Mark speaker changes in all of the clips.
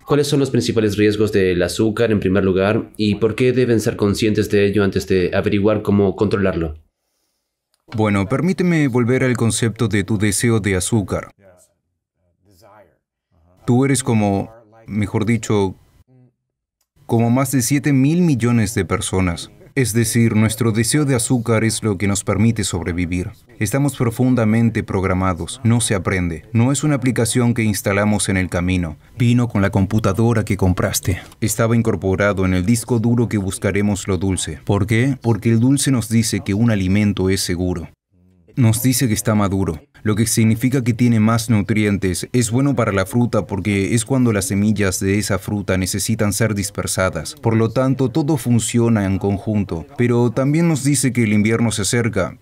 Speaker 1: ¿Cuáles son los principales riesgos del azúcar en primer lugar y por qué deben ser conscientes de ello antes de averiguar cómo controlarlo?
Speaker 2: Bueno, permíteme volver al concepto de tu deseo de azúcar. Tú eres como, mejor dicho, como más de 7.000 millones de personas. Es decir, nuestro deseo de azúcar es lo que nos permite sobrevivir. Estamos profundamente programados, no se aprende. No es una aplicación que instalamos en el camino. Vino con la computadora que compraste. Estaba incorporado en el disco duro que buscaremos lo dulce. ¿Por qué? Porque el dulce nos dice que un alimento es seguro. Nos dice que está maduro, lo que significa que tiene más nutrientes. Es bueno para la fruta porque es cuando las semillas de esa fruta necesitan ser dispersadas. Por lo tanto, todo funciona en conjunto. Pero también nos dice que el invierno se acerca.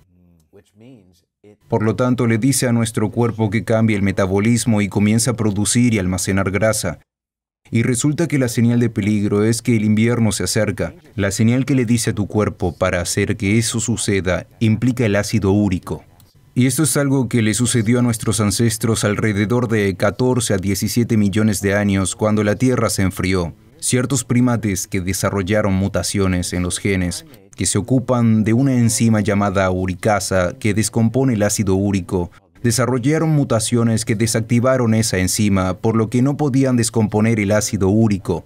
Speaker 2: Por lo tanto, le dice a nuestro cuerpo que cambie el metabolismo y comienza a producir y almacenar grasa. Y resulta que la señal de peligro es que el invierno se acerca. La señal que le dice a tu cuerpo para hacer que eso suceda implica el ácido úrico. Y esto es algo que le sucedió a nuestros ancestros alrededor de 14 a 17 millones de años cuando la Tierra se enfrió. Ciertos primates que desarrollaron mutaciones en los genes que se ocupan de una enzima llamada uricasa que descompone el ácido úrico, desarrollaron mutaciones que desactivaron esa enzima, por lo que no podían descomponer el ácido úrico.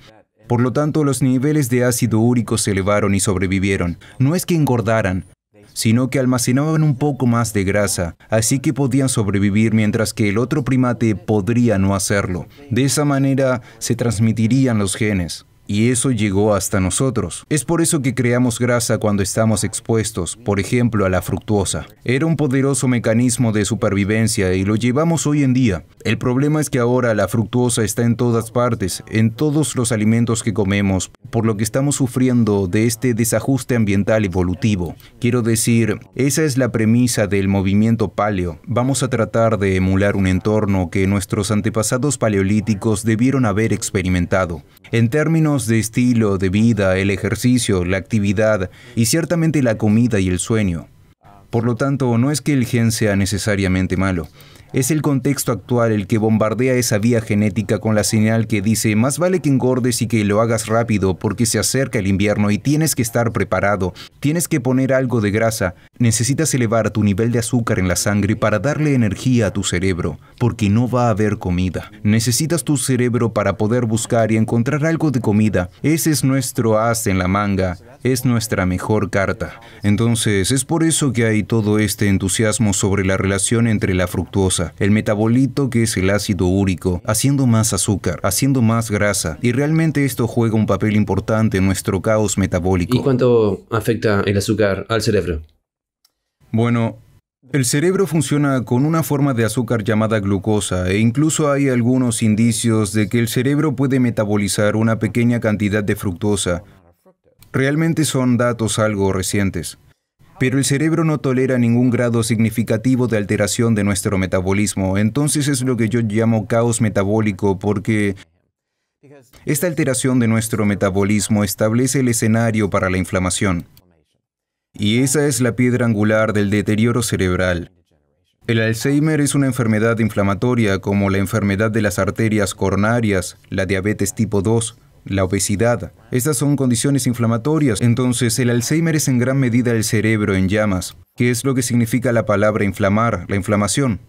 Speaker 2: Por lo tanto, los niveles de ácido úrico se elevaron y sobrevivieron. No es que engordaran, sino que almacenaban un poco más de grasa, así que podían sobrevivir mientras que el otro primate podría no hacerlo. De esa manera se transmitirían los genes. Y eso llegó hasta nosotros. Es por eso que creamos grasa cuando estamos expuestos, por ejemplo, a la fructuosa. Era un poderoso mecanismo de supervivencia y lo llevamos hoy en día. El problema es que ahora la fructuosa está en todas partes, en todos los alimentos que comemos, por lo que estamos sufriendo de este desajuste ambiental evolutivo. Quiero decir, esa es la premisa del movimiento paleo. Vamos a tratar de emular un entorno que nuestros antepasados paleolíticos debieron haber experimentado. En términos de estilo de vida, el ejercicio, la actividad y ciertamente la comida y el sueño. Por lo tanto, no es que el gen sea necesariamente malo. Es el contexto actual el que bombardea esa vía genética con la señal que dice más vale que engordes y que lo hagas rápido porque se acerca el invierno y tienes que estar preparado. Tienes que poner algo de grasa. Necesitas elevar tu nivel de azúcar en la sangre para darle energía a tu cerebro, porque no va a haber comida. Necesitas tu cerebro para poder buscar y encontrar algo de comida. Ese es nuestro as en la manga. Es nuestra mejor carta. Entonces, es por eso que hay todo este entusiasmo sobre la relación entre la fructuosa, el metabolito que es el ácido úrico, haciendo más azúcar, haciendo más grasa, y realmente esto juega un papel importante en nuestro caos metabólico.
Speaker 1: ¿Y cuánto afecta el azúcar al cerebro?
Speaker 2: Bueno, el cerebro funciona con una forma de azúcar llamada glucosa e incluso hay algunos indicios de que el cerebro puede metabolizar una pequeña cantidad de fructosa. Realmente son datos algo recientes. Pero el cerebro no tolera ningún grado significativo de alteración de nuestro metabolismo, entonces es lo que yo llamo caos metabólico porque esta alteración de nuestro metabolismo establece el escenario para la inflamación. Y esa es la piedra angular del deterioro cerebral. El Alzheimer es una enfermedad inflamatoria como la enfermedad de las arterias coronarias, la diabetes tipo 2, la obesidad. Estas son condiciones inflamatorias. Entonces, el Alzheimer es en gran medida el cerebro en llamas. ¿Qué es lo que significa la palabra inflamar? La inflamación.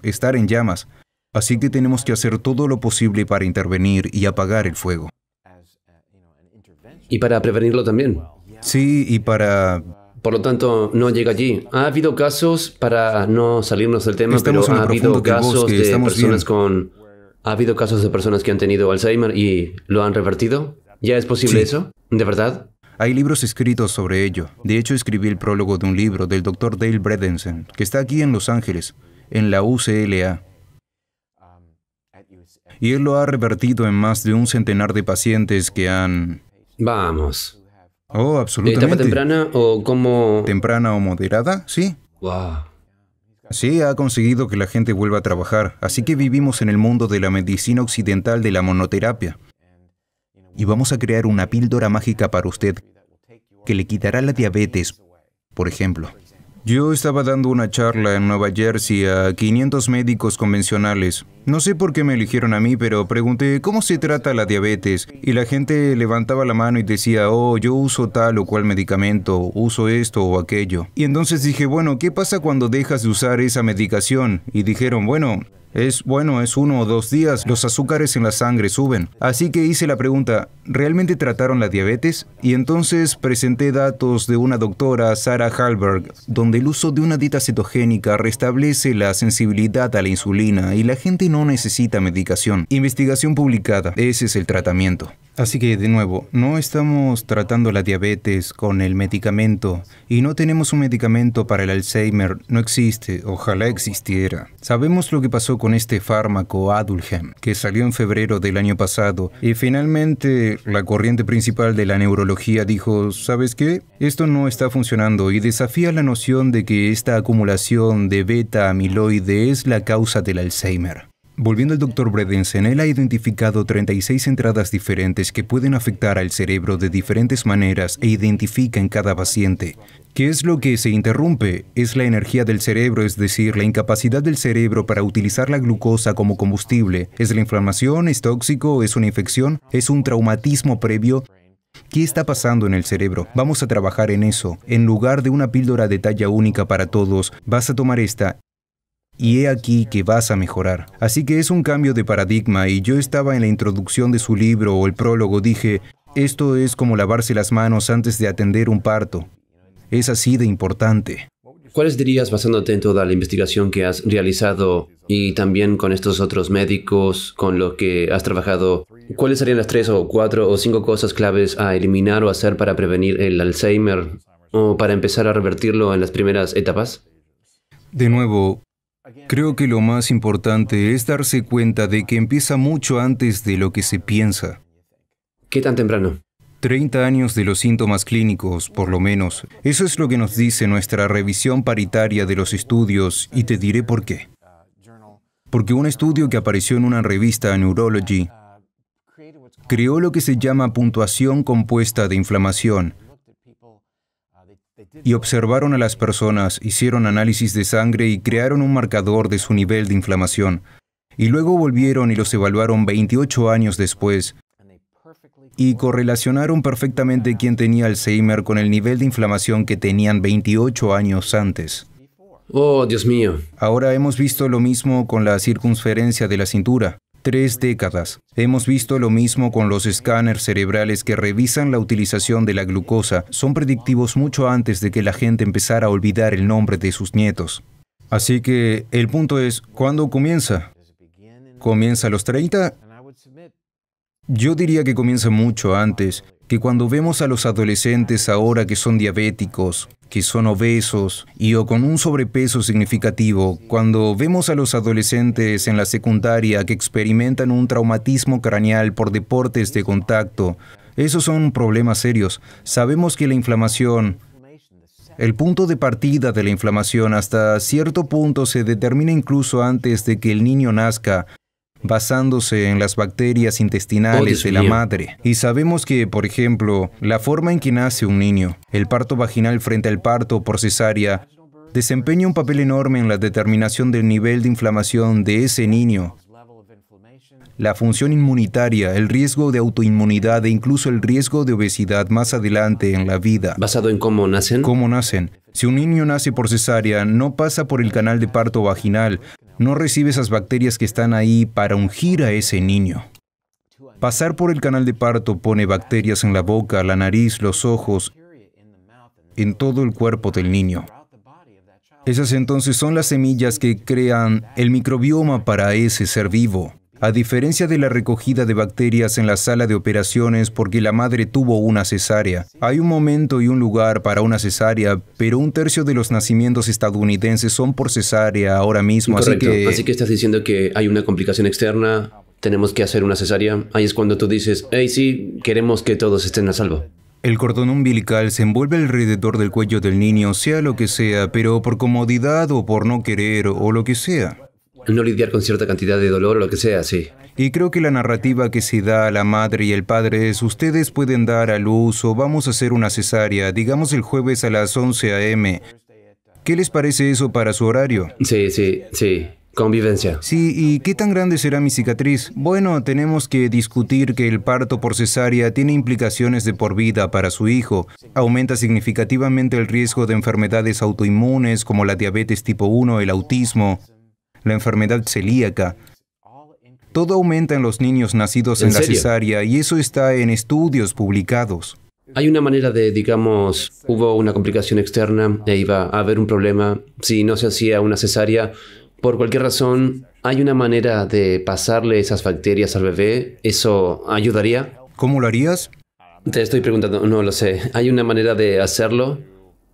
Speaker 2: Estar en llamas. Así que tenemos que hacer todo lo posible para intervenir y apagar el fuego.
Speaker 1: Y para prevenirlo también.
Speaker 2: Sí, y para...
Speaker 1: Por lo tanto, no llega allí. Ha habido casos, para no salirnos del tema, pero ha habido casos de personas con... ¿Ha habido casos de personas que han tenido Alzheimer y lo han revertido? ¿Ya es posible eso? ¿De verdad?
Speaker 2: Hay libros escritos sobre ello. De hecho, escribí el prólogo de un libro del Dr. Dale Bredesen, que está aquí en Los Ángeles, en la UCLA. Y él lo ha revertido en más de un centenar de pacientes que han...
Speaker 1: Vamos.
Speaker 2: Oh, absolutamente.
Speaker 1: ¿Etapa temprana o como...?
Speaker 2: ¿Temprana o moderada? Sí.
Speaker 1: Wow.
Speaker 2: Sí, ha conseguido que la gente vuelva a trabajar, así que vivimos en el mundo de la medicina occidental de la monoterapia. Y vamos a crear una píldora mágica para usted que le quitará la diabetes, por ejemplo. Yo estaba dando una charla en Nueva Jersey a 500 médicos convencionales. No sé por qué me eligieron a mí, pero pregunté, ¿cómo se trata la diabetes? Y la gente levantaba la mano y decía, oh, yo uso tal o cual medicamento, uso esto o aquello. Y entonces dije, bueno, ¿qué pasa cuando dejas de usar esa medicación? Y dijeron, bueno, es 1 o 2 días, los azúcares en la sangre suben. Así que hice la pregunta, ¿realmente trataron la diabetes? Y entonces presenté datos de una doctora, Sarah Hallberg, donde el uso de una dieta cetogénica restablece la sensibilidad a la insulina y la gente no necesita medicación. Investigación publicada, ese es el tratamiento. Así que, de nuevo, no estamos tratando la diabetes con el medicamento y no tenemos un medicamento para el Alzheimer. No existe, ojalá existiera. Sabemos lo que pasó con este fármaco Aduhelm, que salió en febrero del año pasado y finalmente la corriente principal de la neurología dijo, ¿sabes qué? Esto no está funcionando y desafía la noción de que esta acumulación de beta-amiloide es la causa del Alzheimer. Volviendo al Dr. Bredensen, él ha identificado 36 entradas diferentes que pueden afectar al cerebro de diferentes maneras e identifica en cada paciente. ¿Qué es lo que se interrumpe? Es la energía del cerebro, es decir, la incapacidad del cerebro para utilizar la glucosa como combustible. ¿Es la inflamación? ¿Es tóxico? ¿Es una infección? ¿Es un traumatismo previo? ¿Qué está pasando en el cerebro? Vamos a trabajar en eso. En lugar de una píldora de talla única para todos, vas a tomar esta. Y he aquí que vas a mejorar. Así que es un cambio de paradigma y yo estaba en la introducción de su libro o el prólogo, dije, esto es como lavarse las manos antes de atender un parto. Es así de importante.
Speaker 1: ¿Cuáles dirías, basándote en toda la investigación que has realizado y también con estos otros médicos con los que has trabajado, cuáles serían las 3 o 4 o 5 cosas claves a eliminar o hacer para prevenir el Alzheimer o para empezar a revertirlo en las primeras etapas?
Speaker 2: De nuevo, creo que lo más importante es darse cuenta de que empieza mucho antes de lo que se piensa.
Speaker 1: ¿Qué tan temprano?
Speaker 2: 30 años de los síntomas clínicos, por lo menos. Eso es lo que nos dice nuestra revisión paritaria de los estudios, y te diré por qué. Porque un estudio que apareció en una revista Neurology creó lo que se llama puntuación compuesta de inflamación, y observaron a las personas, hicieron análisis de sangre y crearon un marcador de su nivel de inflamación. Y luego volvieron y los evaluaron 28 años después y correlacionaron perfectamente quién tenía Alzheimer con el nivel de inflamación que tenían 28 años antes.
Speaker 1: ¡Oh, Dios mío!
Speaker 2: Ahora hemos visto lo mismo con la circunferencia de la cintura. 3 décadas. Hemos visto lo mismo con los escáneres cerebrales que revisan la utilización de la glucosa. Son predictivos mucho antes de que la gente empezara a olvidar el nombre de sus nietos. Así que el punto es, ¿cuándo comienza? ¿Comienza a los 30? Yo diría que comienza mucho antes, que cuando vemos a los adolescentes ahora que son diabéticos, que son obesos o con un sobrepeso significativo, cuando vemos a los adolescentes en la secundaria que experimentan un traumatismo craneal por deportes de contacto, esos son problemas serios. Sabemos que la inflamación, el punto de partida de la inflamación hasta cierto punto se determina incluso antes de que el niño nazca, basándose en las bacterias intestinales de la madre. Y sabemos que, por ejemplo, la forma en que nace un niño, el parto vaginal frente al parto por cesárea, desempeña un papel enorme en la determinación del nivel de inflamación de ese niño. La función inmunitaria, el riesgo de autoinmunidad e incluso el riesgo de obesidad más adelante en la vida.
Speaker 1: ¿Basado en cómo nacen?
Speaker 2: ¿Cómo nacen? Si un niño nace por cesárea, no pasa por el canal de parto vaginal, no recibe esas bacterias que están ahí para ungir a ese niño. Pasar por el canal de parto pone bacterias en la boca, la nariz, los ojos, en todo el cuerpo del niño. Esas entonces son las semillas que crean el microbioma para ese ser vivo. A diferencia de la recogida de bacterias en la sala de operaciones porque la madre tuvo una cesárea. Hay un momento y un lugar para una cesárea, pero 1/3 de los nacimientos estadounidenses son por cesárea ahora mismo.
Speaker 1: Correcto. Así que estás diciendo que hay una complicación externa, tenemos que hacer una cesárea. Ahí es cuando tú dices, hey, sí, queremos que todos estén a salvo.
Speaker 2: El cordón umbilical se envuelve alrededor del cuello del niño, sea lo que sea, pero por comodidad o por no querer o lo que sea.
Speaker 1: No lidiar con cierta cantidad de dolor o lo que sea, sí.
Speaker 2: Y creo que la narrativa que se da a la madre y el padre es, ustedes pueden dar a luz o vamos a hacer una cesárea, digamos el jueves a las 11 a.m. ¿Qué les parece eso para su horario?
Speaker 1: Sí. Convivencia.
Speaker 2: Sí, ¿y qué tan grande será mi cicatriz? Bueno, tenemos que discutir que el parto por cesárea tiene implicaciones de por vida para su hijo. Aumenta significativamente el riesgo de enfermedades autoinmunes como la diabetes tipo 1, el autismo, la enfermedad celíaca. Todo aumenta en los niños nacidos en la cesárea y eso está en estudios publicados.
Speaker 1: Hay una manera de, digamos, hubo una complicación externa e iba a haber un problema si no se hacía una cesárea. Por cualquier razón, ¿hay una manera de pasarle esas bacterias al bebé? ¿Eso ayudaría?
Speaker 2: ¿Cómo lo harías?
Speaker 1: Te estoy preguntando, no lo sé. ¿Hay una manera de hacerlo?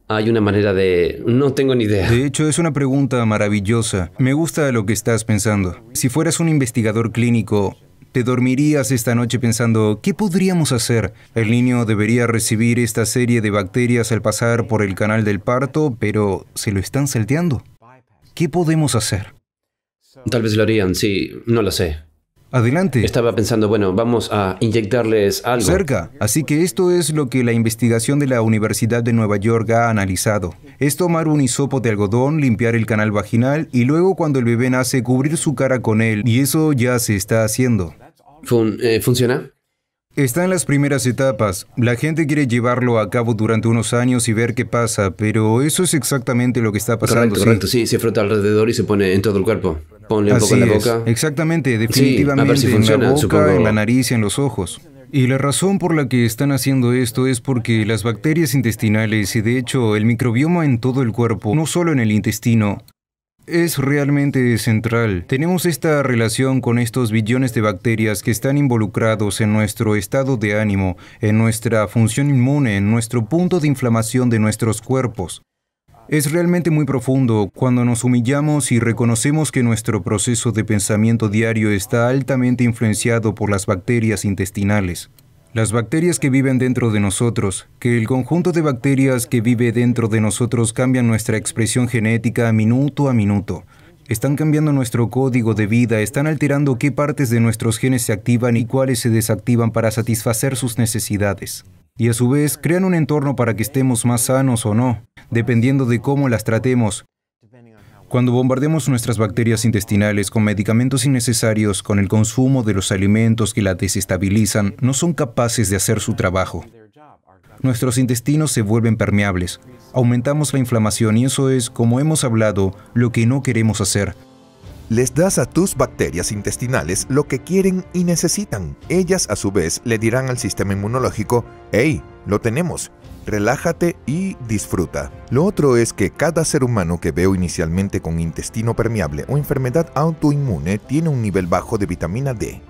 Speaker 1: ¿Hay una manera de...? No tengo ni idea.
Speaker 2: De hecho, es una pregunta maravillosa. Me gusta lo que estás pensando. Si fueras un investigador clínico, te dormirías esta noche pensando, ¿qué podríamos hacer? El niño debería recibir esta serie de bacterias al pasar por el canal del parto, pero se lo están salteando. ¿Qué podemos hacer?
Speaker 1: Tal vez lo harían, sí, no lo sé.
Speaker 2: Adelante.
Speaker 1: Estaba pensando, bueno, vamos a inyectarles algo.
Speaker 2: Cerca. Así que esto es lo que la investigación de la Universidad de Nueva York ha analizado. Es tomar un hisopo de algodón, limpiar el canal vaginal y luego cuando el bebé nace cubrir su cara con él. Y eso ya se está haciendo.
Speaker 1: ¿Funciona?
Speaker 2: Está en las primeras etapas. La gente quiere llevarlo a cabo durante unos años y ver qué pasa, pero eso es exactamente lo que está pasando.
Speaker 1: Correcto, sí, se frota alrededor y se pone en todo el cuerpo. Ponle un poco en la boca.
Speaker 2: Exactamente, definitivamente,
Speaker 1: sí, a ver si funciona,
Speaker 2: en la boca,
Speaker 1: supongo.
Speaker 2: En la nariz y en los ojos. Y la razón por la que están haciendo esto es porque las bacterias intestinales y de hecho el microbioma en todo el cuerpo, no solo en el intestino, es realmente central. Tenemos esta relación con estos billones de bacterias que están involucrados en nuestro estado de ánimo, en nuestra función inmune, en nuestro punto de inflamación de nuestros cuerpos. Es realmente muy profundo cuando nos humillamos y reconocemos que nuestro proceso de pensamiento diario está altamente influenciado por las bacterias intestinales. Las bacterias que viven dentro de nosotros, que el conjunto de bacterias que vive dentro de nosotros cambian nuestra expresión genética minuto a minuto. Están cambiando nuestro código de vida, están alterando qué partes de nuestros genes se activan y cuáles se desactivan para satisfacer sus necesidades. Y a su vez, crean un entorno para que estemos más sanos o no, dependiendo de cómo las tratemos. Cuando bombardeamos nuestras bacterias intestinales con medicamentos innecesarios, con el consumo de los alimentos que las desestabilizan, no son capaces de hacer su trabajo. Nuestros intestinos se vuelven permeables, aumentamos la inflamación y eso es, como hemos hablado, lo que no queremos hacer.
Speaker 3: Les das a tus bacterias intestinales lo que quieren y necesitan. Ellas, a su vez, le dirán al sistema inmunológico, ¡hey, lo tenemos! Relájate y disfruta. Lo otro es que cada ser humano que veo inicialmente con intestino permeable o enfermedad autoinmune tiene un nivel bajo de vitamina D.